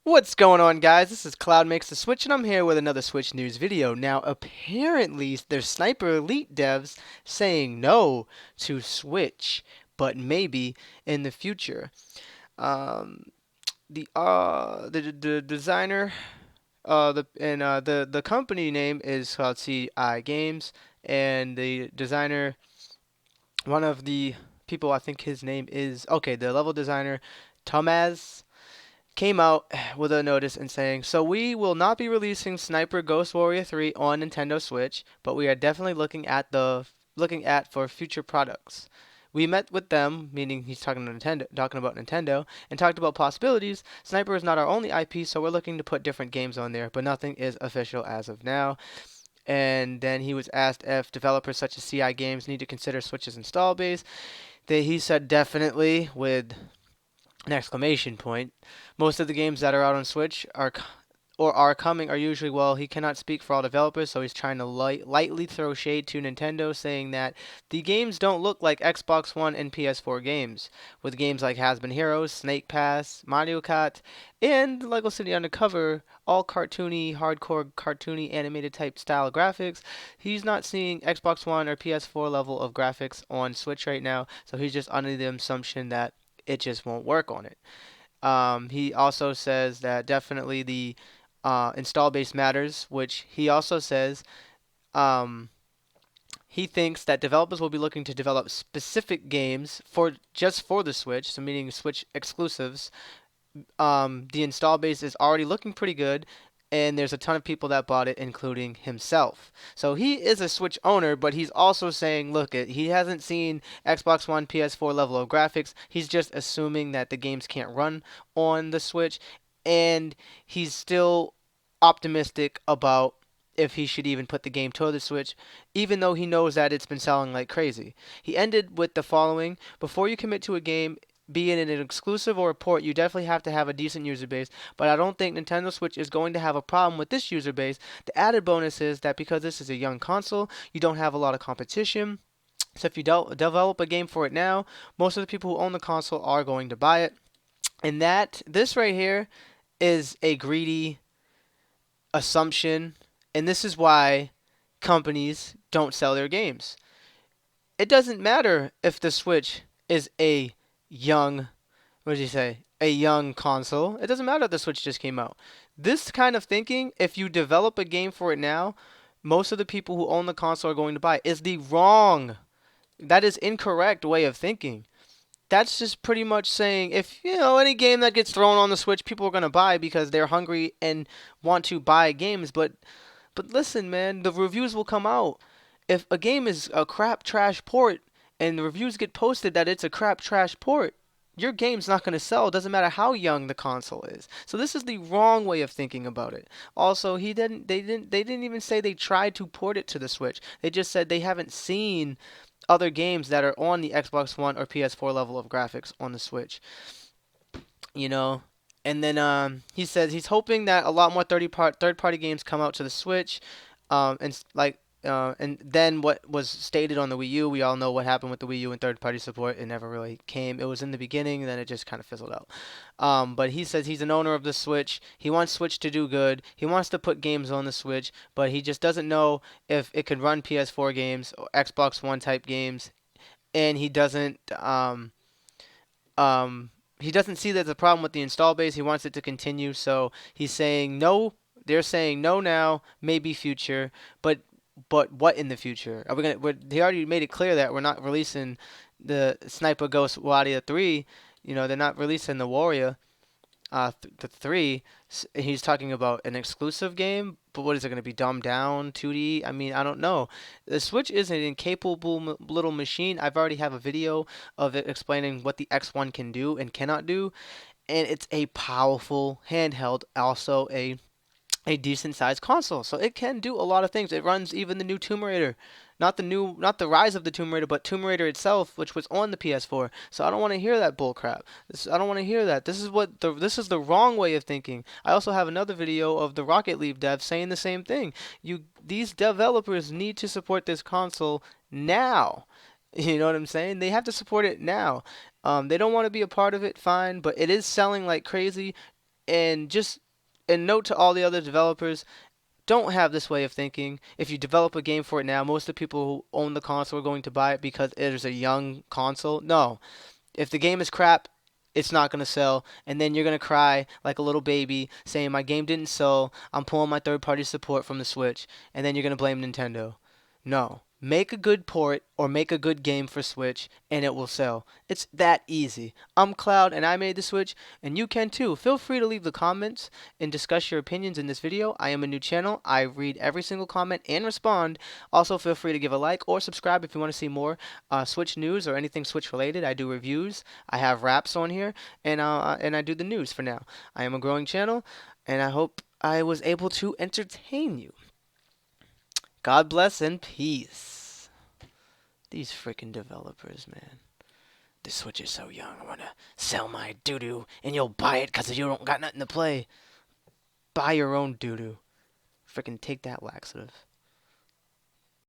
What's going on, guys? This is Cloud Makes the Switch, and I'm here with another Switch news video. Now, apparently, there's Sniper Elite devs saying no to Switch, but maybe in the future. Um, the designer, the company name is called CI Games, and the designer, one of the people, I think his name is okay, the level designer, Tomaz, came out with a notice and saying, "So we will not be releasing Sniper Ghost Warrior 3 on Nintendo Switch, but we are definitely looking at for future products. We met with them," meaning he's talking about Nintendo, and talked about possibilities. Sniper is not our only IP, so we're looking to put different games on there, but nothing is official as of now. And then he was asked if developers such as CI Games need to consider Switch's install base. He said definitely with an exclamation point. Most of the games that are out on Switch are coming are usually, well, he cannot speak for all developers, so he's trying to lightly throw shade to Nintendo, saying that the games don't look like Xbox One and PS4 games, with games like Has-Been Heroes, Snake Pass, Mario Kart, and Lego City Undercover, all cartoony, hardcore, cartoony, animated type style graphics. He's not seeing Xbox One or PS4 level of graphics on Switch right now, so he's just under the assumption that it just won't work on it. He also says that definitely the install base matters, which he also says um, he thinks that developers will be looking to develop specific games for just for the Switch, so meaning Switch exclusives. The install base is already looking pretty good, and there's a ton of people that bought it, including himself. So he is a Switch owner, but he's also saying, look, he hasn't seen Xbox One, PS4 level of graphics. He's just assuming that the games can't run on the Switch, and he's still optimistic about if he should even put the game to the Switch, even though he knows that it's been selling like crazy. He ended with the following: before you commit to a game, be it an exclusive or a port, you definitely have to have a decent user base, but I don't think Nintendo Switch is going to have a problem with this user base. The added bonus is that because this is a young console, you don't have a lot of competition. So if you don't develop a game for it now, most of the people who own the console are going to buy it. And this right here is a greedy assumption, and this is why companies don't sell their games. It doesn't matter if the Switch is a young, what did you say? A young console. It doesn't matter if the Switch just came out. This kind of thinking, if you develop a game for it now, most of the people who own the console are going to buy it, is the wrong. That is incorrect way of thinking. That's just pretty much saying if any game that gets thrown on the Switch, people are going to buy because they're hungry and want to buy games. But listen, man, the reviews will come out. If a game is a crap trash port and the reviews get posted that it's a crap trash port, your game's not going to sell. It doesn't matter how young the console is. So this is the wrong way of thinking about it. Also, they didn't even say they tried to port it to the Switch. They just said they haven't seen other games that are on the Xbox One or PS4 level of graphics on the Switch. You know, and then he says he's hoping that a lot more third party games come out to the Switch, and then what was stated on the Wii U, we all know what happened with the Wii U and third party support. It never really came. It was in the beginning, then it just kind of fizzled out. But he says he's an owner of the Switch. He wants Switch to do good. He wants to put games on the Switch, but he just doesn't know if it could run PS4 games or Xbox One type games, and um, he doesn't see there's a problem with the install base. He wants it to continue, so he's saying no. They're saying no now, maybe future, but what in the future? Are we gonna? He already made it clear that we're not releasing the Sniper Ghost Warrior 3. They're not releasing the Warrior the 3. He's talking about an exclusive game, but what is it going to be, dumbed down 2D? I mean, I don't know. The Switch is an incapable little machine. I've already have a video of it explaining what the X1 can do and cannot do, and it's a powerful handheld, also a decent sized console. So it can do a lot of things. It runs even the new Tomb Raider. Not the Rise of the Tomb Raider, but Tomb Raider itself, which was on the PS4. So I don't want to hear that bullcrap. I don't want to hear that. This is the wrong way of thinking. I also have another video of the Rocket League dev saying the same thing. These developers need to support this console now. You know what I'm saying? They have to support it now. They don't want to be a part of it, fine, but it is selling like crazy. And just a note to all the other developers, don't have this way of thinking. If you develop a game for it now, most of the people who own the console are going to buy it because it is a young console. No, if the game is crap, it's not going to sell. And then you're going to cry like a little baby saying, my game didn't sell. I'm pulling my third party support from the Switch. And then you're going to blame Nintendo. No. Make a good port or make a good game for Switch and it will sell. It's that easy. I'm Cloud and I made the Switch and you can too. Feel free to leave the comments and discuss your opinions in this video. I am a new channel. I read every single comment and respond. Also feel free to give a like or subscribe if you want to see more Switch news or anything Switch related. I do reviews. I have raps on here and I do the news for now. I am a growing channel and I hope I was able to entertain you. God bless and peace. These freaking developers, man. The Switch is so young. I want to sell my doo-doo, and you'll buy it because you don't got nothing to play. Buy your own doo-doo. Freaking take that, laxative.